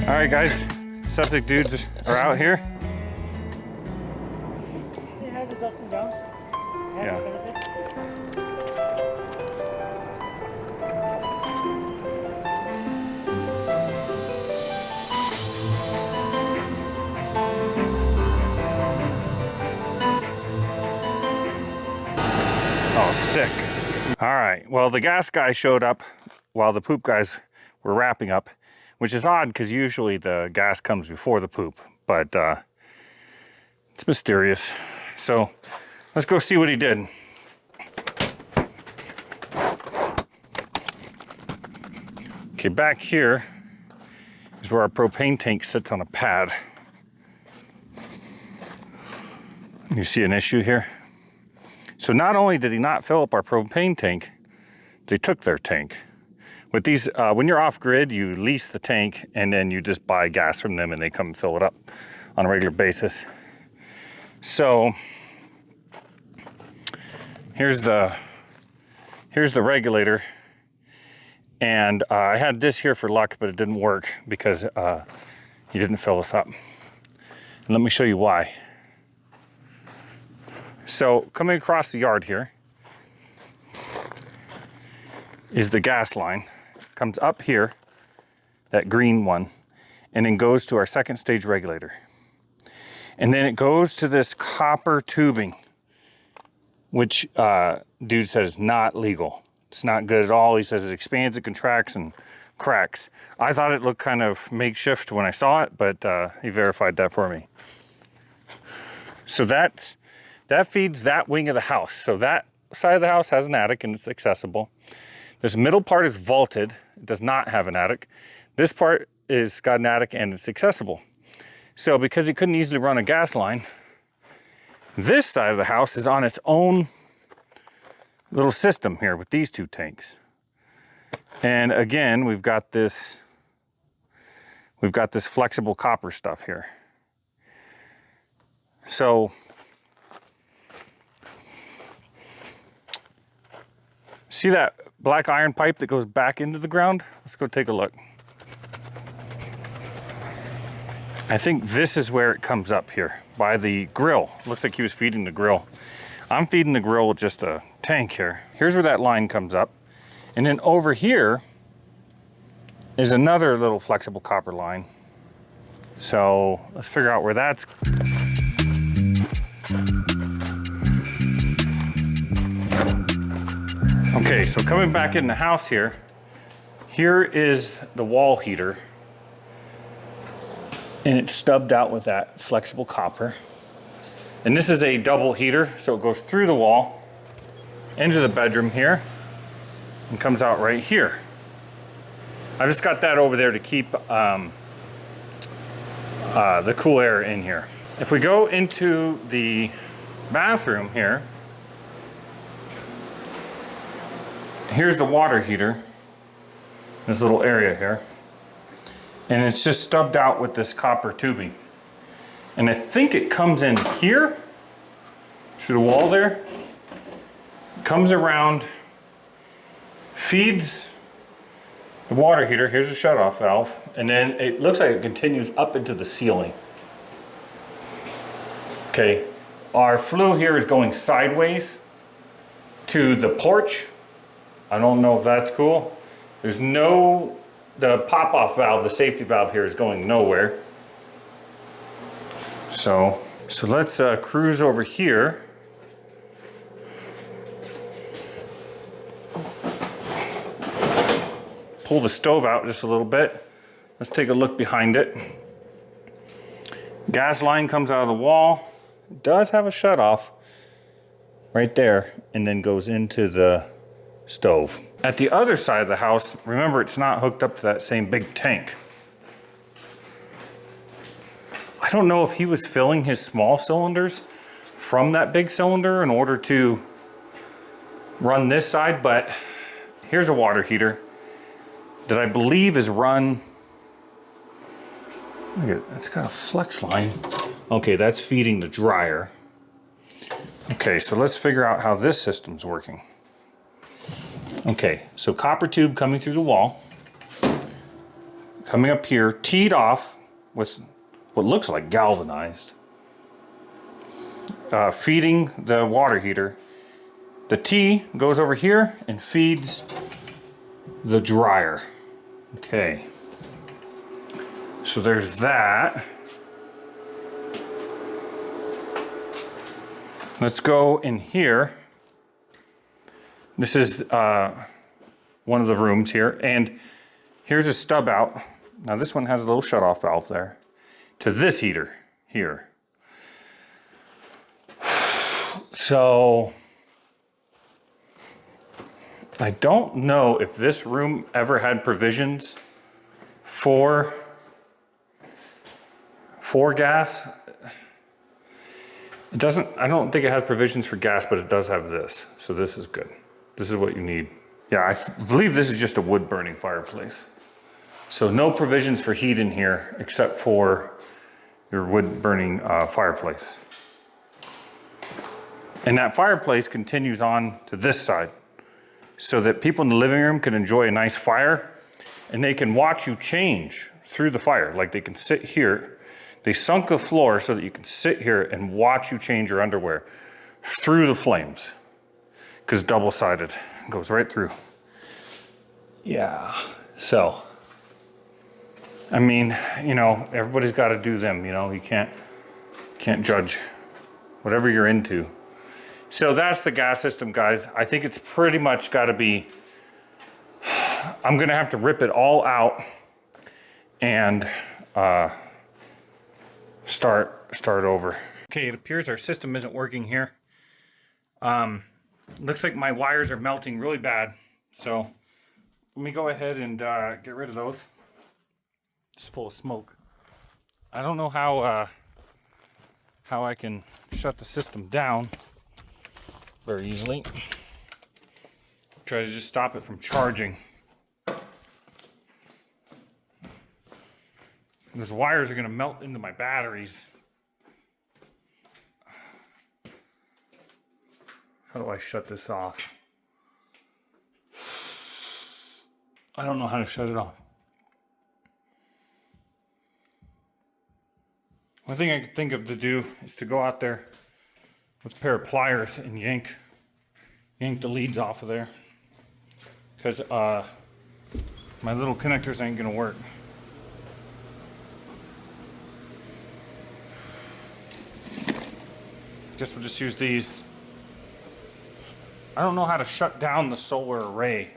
All right, guys, septic dudes are out here. It has its ups and downs. It has its benefits. Oh, sick. All right, well, the gas guy showed up while the poop guys were wrapping up, which is odd because usually the gas comes before the poop, but it's mysterious. So let's go see what he did. Okay, back here is where our propane tank sits on a pad. You see an issue here? So not only did he not fill up our propane tank, they took their tank. With these, when you're off grid, you lease the tank and then you just buy gas from them and they come and fill it up on a regular basis. So here's the regulator. And I had this here for luck, but it didn't work because he didn't fill us up. And let me show you why. So coming across the yard here is the gas line. Comes up here, that green one, and then goes to our second stage regulator. And then it goes to this copper tubing, which dude says is not legal. It's not good at all. He says it expands, it contracts, and cracks. I thought it looked kind of makeshift when I saw it, but he verified that for me. So that feeds that wing of the house. So that side of the house has an attic and it's accessible. This middle part is vaulted. It does not have an attic. This part is got an attic and it's accessible. So because he couldn't easily run a gas line, this side of the house is on its own little system here with these two tanks. And again, we've got this flexible copper stuff here. So see that black iron pipe that goes back into the ground? Let's go take a look. I think this is where it comes up here by the grill. Looks like he was feeding the grill. I'm feeding the grill with just a tank here. Here's where that line comes up. And then over here is another little flexible copper line. So let's figure out where that's. Okay, so coming back in the house here is the wall heater. And it's stubbed out with that flexible copper. And this is a double heater, so it goes through the wall, into the bedroom here, and comes out right here. I just got that over there to keep the cool air in here. If we go into the bathroom here, here's the water heater, this little area here. And it's just stubbed out with this copper tubing. And I think it comes in here, through the wall there, comes around, feeds the water heater. Here's the shutoff valve. And then it looks like it continues up into the ceiling. Okay, our flue here is going sideways to the porch. I don't know if that's cool. There's no, the pop-off valve, the safety valve here is going nowhere. So let's cruise over here. Pull the stove out just a little bit. Let's take a look behind it. Gas line comes out of the wall. It does have a shutoff right there and then goes into the stove. At the other side of the house, remember it's not hooked up to that same big tank. I don't know if he was filling his small cylinders from that big cylinder in order to run this side, but here's a water heater that I believe is run. Look at it, it's got a flex line. Okay, that's feeding the dryer. Okay, so let's figure out how this system's working. Okay, so copper tube coming through the wall. coming up here, teed off with what looks like galvanized, feeding the water heater. The T goes over here and feeds the dryer. Okay. So there's that. Let's go in here. This is one of the rooms here, and here's a stub out. Now this one has a little shut-off valve there to this heater here. So I don't know if this room ever had provisions for gas. It doesn't, I don't think it has provisions for gas, but it does have this. So this is good. This is what you need. Yeah, I believe this is just a wood burning fireplace. So no provisions for heat in here except for your wood burning fireplace. And that fireplace continues on to this side so that people in the living room can enjoy a nice fire and they can watch you change through the fire. Like they can sit here. They sunk the floor so that you can sit here and watch you change your underwear through the flames. Because double-sided, goes right through. Yeah, so, I mean, you know, everybody's got to do them, you know, you can't judge whatever you're into. So that's the gas system, guys. I think it's pretty much got to be, I'm going to have to rip it all out and start over. Okay, it appears our system isn't working here. Looks like my wires are melting really bad. So let me go ahead and get rid of those. It's full of smoke. I don't know how I can shut the system down very easily. Try to just stop it from charging. Those wires are going to melt into my batteries. How do I shut this off? I don't know how to shut it off. One thing I could think of to do is to go out there with a pair of pliers and yank the leads off of there. Because my little connectors ain't gonna work. Guess we'll just use these. I don't know how to shut down the solar array.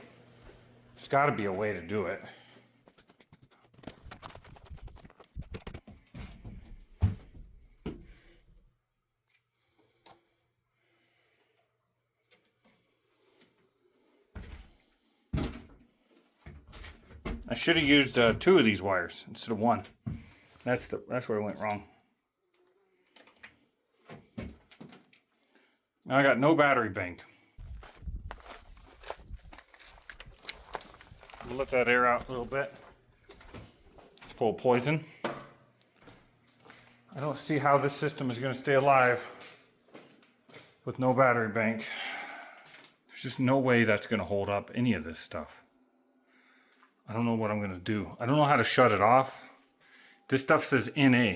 There's got to be a way to do it. I should have used 2 of these wires instead of 1. That's where I went wrong. Now I got no battery bank. We'll let that air out a little bit. It's full of poison. I don't see how this system is going to stay alive with no battery bank. There's just no way that's going to hold up any of this stuff. I don't know what I'm going to do. I don't know how to shut it off. This stuff says NA.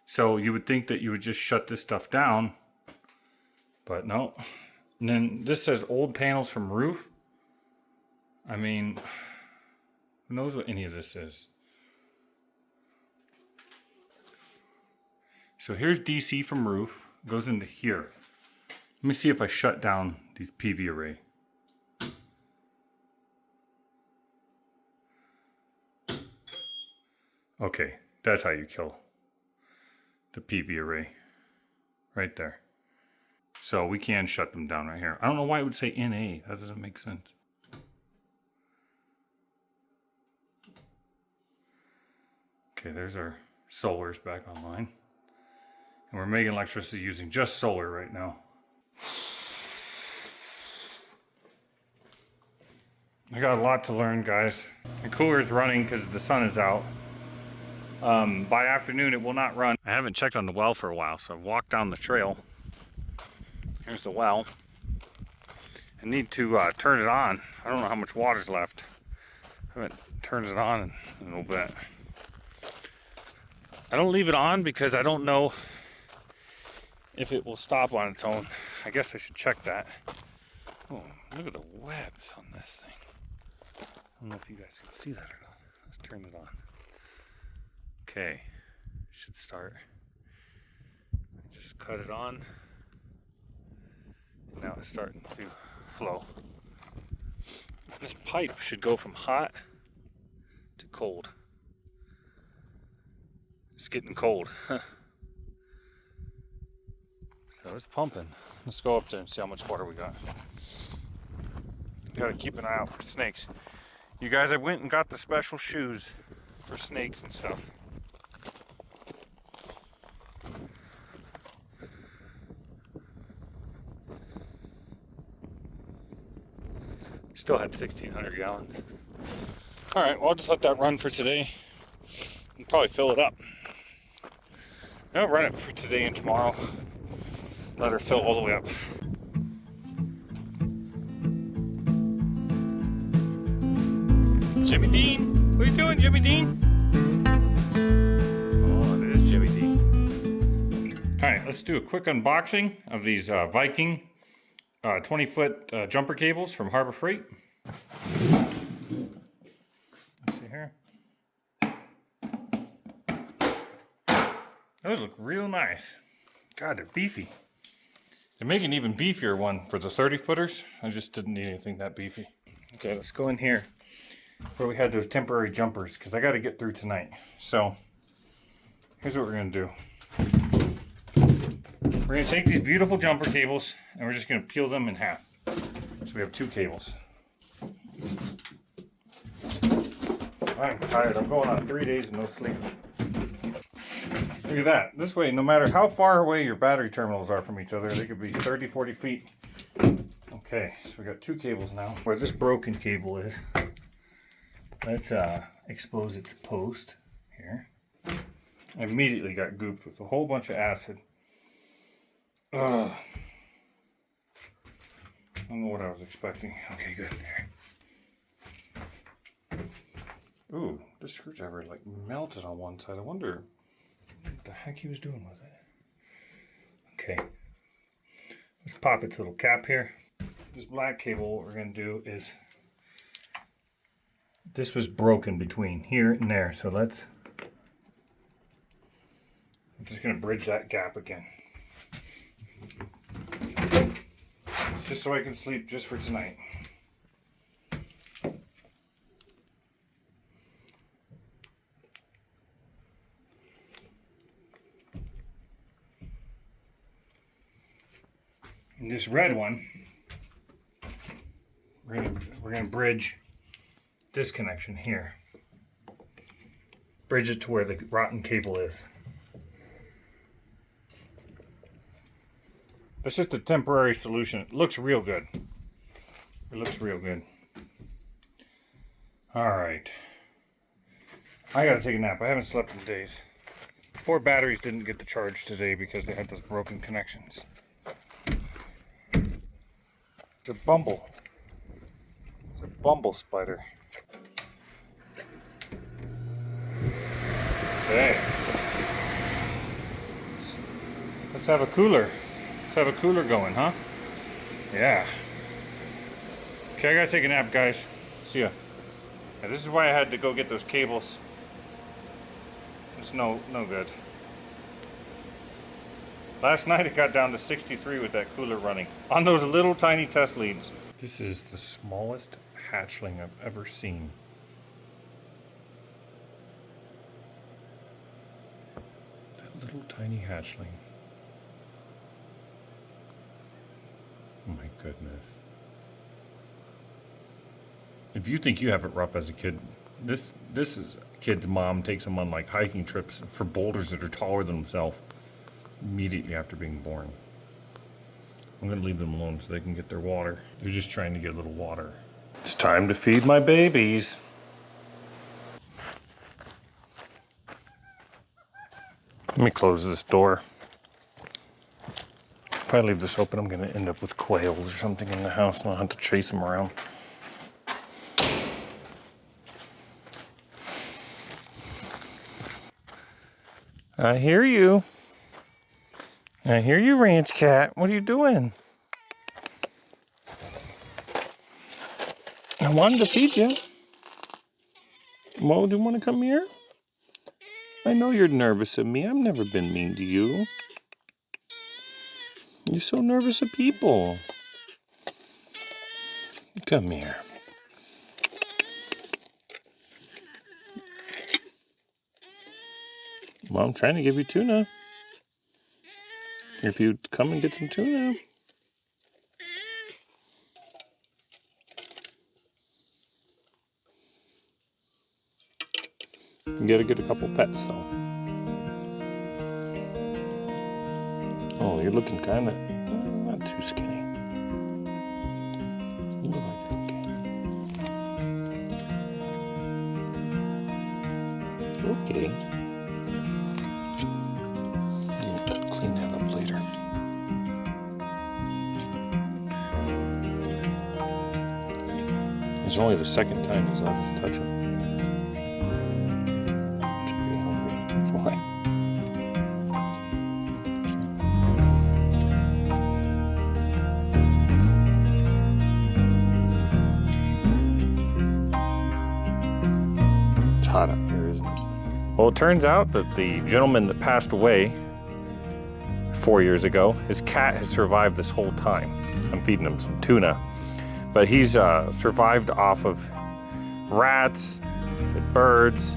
So you would think that you would just shut this stuff down. But no. And then this says old panels from roof. I mean, who knows what any of this is? So here's DC from roof, goes into here. Let me see if I shut down these PV array. Okay, that's how you kill the PV array. Right there. So we can shut them down right here. I don't know why it would say NA. That doesn't make sense. Okay, there's our solars back online. And we're making electricity using just solar right now. I got a lot to learn, guys. The cooler's running because the sun is out. By afternoon, it will not run. I haven't checked on the well for a while, so I've walked down the trail. Here's the well. I need to turn it on. I don't know how much water's left. haven't turned it on in a little bit. I don't leave it on because I don't know if it will stop on its own. I guess I should check that. Oh, look at the webs on this thing. I don't know if you guys can see that or not. Let's turn it on. Okay, should start. Just cut it on. And now it's starting to flow. This pipe should go from hot to cold. It's getting cold. So it's pumping. Let's go up there and see how much water we got. Gotta keep an eye out for snakes. You guys, I went and got the special shoes for snakes and stuff. Still had 1,600 gallons. All right, well, I'll just let that run for today and probably fill it up. I'll run it for today and tomorrow. Let her fill all the way up. Jimmy Dean, what are you doing, Jimmy Dean? Oh, it is Jimmy Dean. All right, let's do a quick unboxing of these Viking 20-foot jumper cables from Harbor Freight. Let's see here. Those look real nice. God, they're beefy. They're making an even beefier one for the 30-footers. I just didn't need anything that beefy. Okay, let's go in here where we had those temporary jumpers because I got to get through tonight. So here's what we're going to do. We're going to take these beautiful jumper cables and we're just going to peel them in half. So we have 2 cables. I'm tired. I'm going on 3 days of no sleep. Look at that. This way, no matter how far away your battery terminals are from each other, they could be 30, 40 feet. Okay, so we got 2 cables now. Where this broken cable is, let's expose its post here. I immediately got gooped with a whole bunch of acid. I don't know what I was expecting. Okay, good. Here. Ooh, this screwdriver like melted on one side. I wonder what the heck he was doing with it. Okay. Let's pop its little cap here. This black cable, what we're going to do is, this was broken between here and there. So I'm just going to bridge that gap again. Just so I can sleep just for tonight. And this red one, we're gonna bridge this connection here. Bridge it to where the rotten cable is. That's just a temporary solution. It looks real good. It looks real good. All right. I gotta take a nap. I haven't slept in days. 4 batteries didn't get the charge today because they had those broken connections. It's a bumble. It's a bumble spider. Okay. Let's have a cooler. Let's have a cooler going, huh? Yeah. Okay, I gotta take a nap, guys. See ya. Now, this is why I had to go get those cables. It's no good. Last night it got down to 63 with that cooler running on those little tiny test leads. This is the smallest hatchling I've ever seen. That little tiny hatchling. Oh my goodness. If you think you have it rough as a kid, this is a kid's mom takes them on like hiking trips for boulders that are taller than himself immediately after being born. I'm gonna leave them alone so they can get their water. They're just trying to get a little water. It's time to feed my babies. Let me close this door. If I leave this open, I'm gonna end up with quails or something in the house and I'll have to chase them around. I hear you. I hear you, ranch cat. What are you doing? I wanted to feed you. Well, do you want to come here? I know you're nervous of me. I've never been mean to you. You're so nervous of people. Come here. Well, I'm trying to give you tuna. If you'd come and get some tuna. You gotta get a couple pets, though. Oh, you're looking kind of not too skinny. You look like you're okay. Okay. You'll clean that up later. It's only the second time he's let us touch him. He's pretty hungry. That's why. It's hot up here, isn't it? Well, it turns out that the gentleman that passed away 4 years ago, his cat has survived this whole time. I'm feeding him some tuna. But he's survived off of rats, and birds,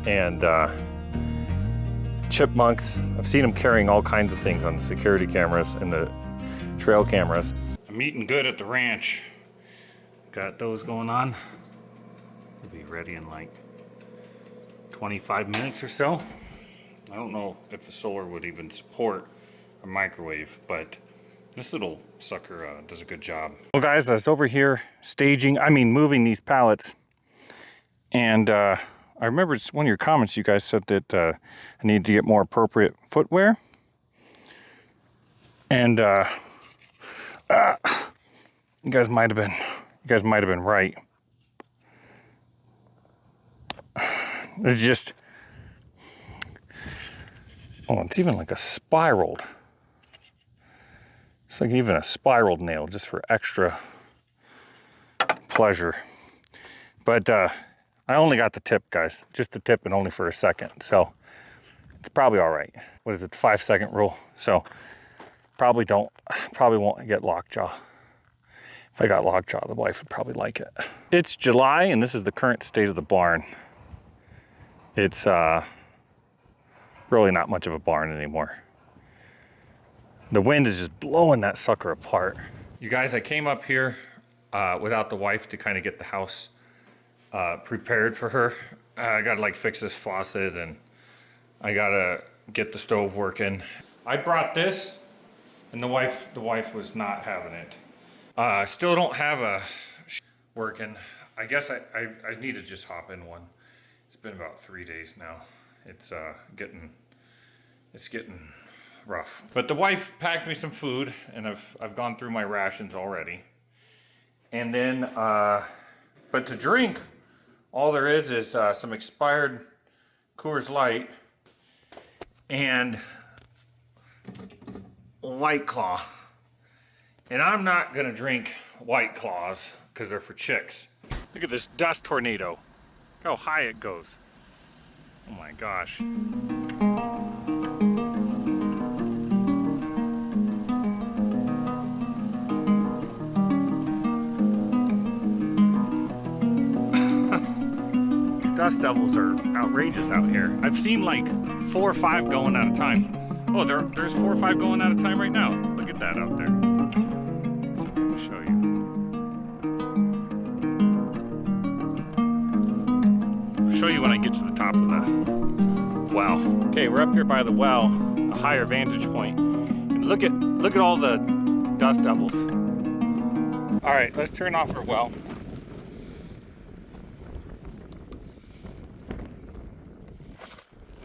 and chipmunks. I've seen him carrying all kinds of things on the security cameras and the trail cameras. I'm eating good at the ranch. Got those going on. We'll be ready in like 25 minutes or so. I don't know if the solar would even support a microwave, but this little sucker does a good job. Well, guys, I was over here moving these pallets. And I remember one of your comments, you guys said that I needed to get more appropriate footwear. And you guys might have been right. It's just, it's even like a spiraled. It's like even a spiraled nail just for extra pleasure. But I only got the tip, guys. Just the tip and only for a second. So it's probably all right. What is it, the 5-second rule? So probably won't get lockjaw. If I got lockjaw, the wife would probably like it. It's July and this is the current state of the barn. It's really not much of a barn anymore. The wind is just blowing that sucker apart. You guys, I came up here without the wife to kind of get the house prepared for her. I gotta like fix this faucet and I gotta get the stove working. I brought this and the wife was not having it. Still don't have a working. I guess I need to just hop in one. It's been about 3 days now. It's getting rough. But the wife packed me some food, and I've gone through my rations already. And then, but to drink, all there is some expired Coors Light and White Claw. And I'm not gonna drink White Claws because they're for chicks. Look at this dust tornado. Look how high it goes. Oh my gosh. Dust devils are outrageous out here. I've seen like 4 or 5 going at a time. Oh, there's 4 or 5 going at a time right now. Look at that out there. Let's see if I can show you. I'll show you when I get to the top of the well. Okay, we're up here by the well, a higher vantage point. And look at all the dust devils. All right, let's turn off our well.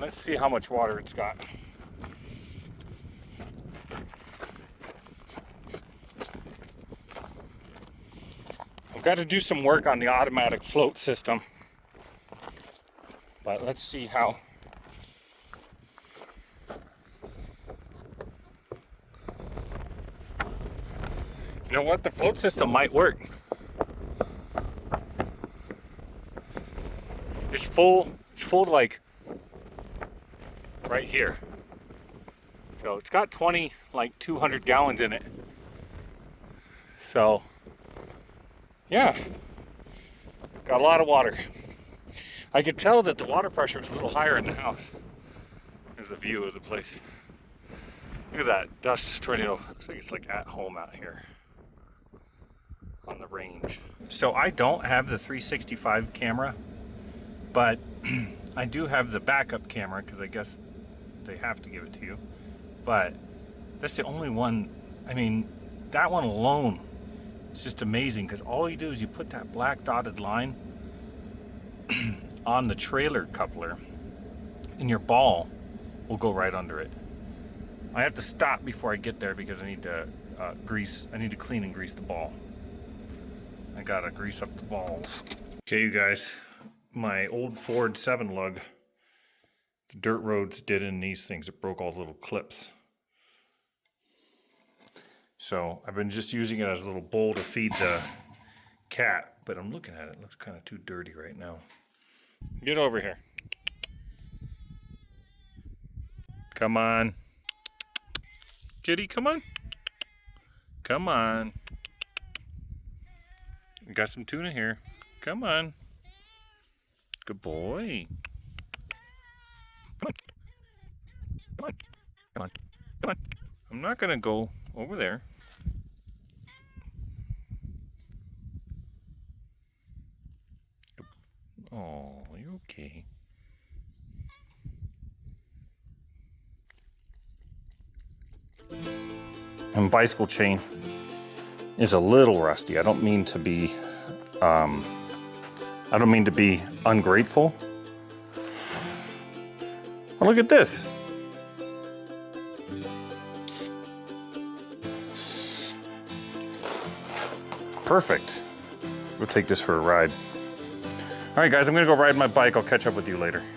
Let's see how much water it's got. I've got to do some work on the automatic float system. But let's see how know what? The float system might work. It's full to like right here. So it's got 200 gallons in it. So yeah, got a lot of water. I could tell that the water pressure was a little higher in the house. There's the view of the place. Look at that dust tornado. Looks like it's like at home out here on the range. So I don't have the 365 camera, but I do have the backup camera because I guess they have to give it to you. But that's the only one. I mean, that one alone is just amazing because all you do is you put that black dotted line on the trailer coupler and your ball will go right under it. I have to stop before I get there because I need to clean and grease the ball. I gotta grease up the balls. Okay, you guys, my old Ford 7 lug, the dirt roads did in these things. It broke all the little clips. So I've been just using it as a little bowl to feed the cat, but I'm looking at it. It looks kind of too dirty right now. Get over here. Come on. Kitty, come on. Come on. We got some tuna here. Come on. Good boy. Come on. Come on. Come on. Come on. I'm not going to go over there. Oh, you're okay. And bicycle chain is a little rusty. I don't mean to be ungrateful. Oh, look at this. Perfect. We'll take this for a ride. All right, guys, I'm gonna go ride my bike. I'll catch up with you later.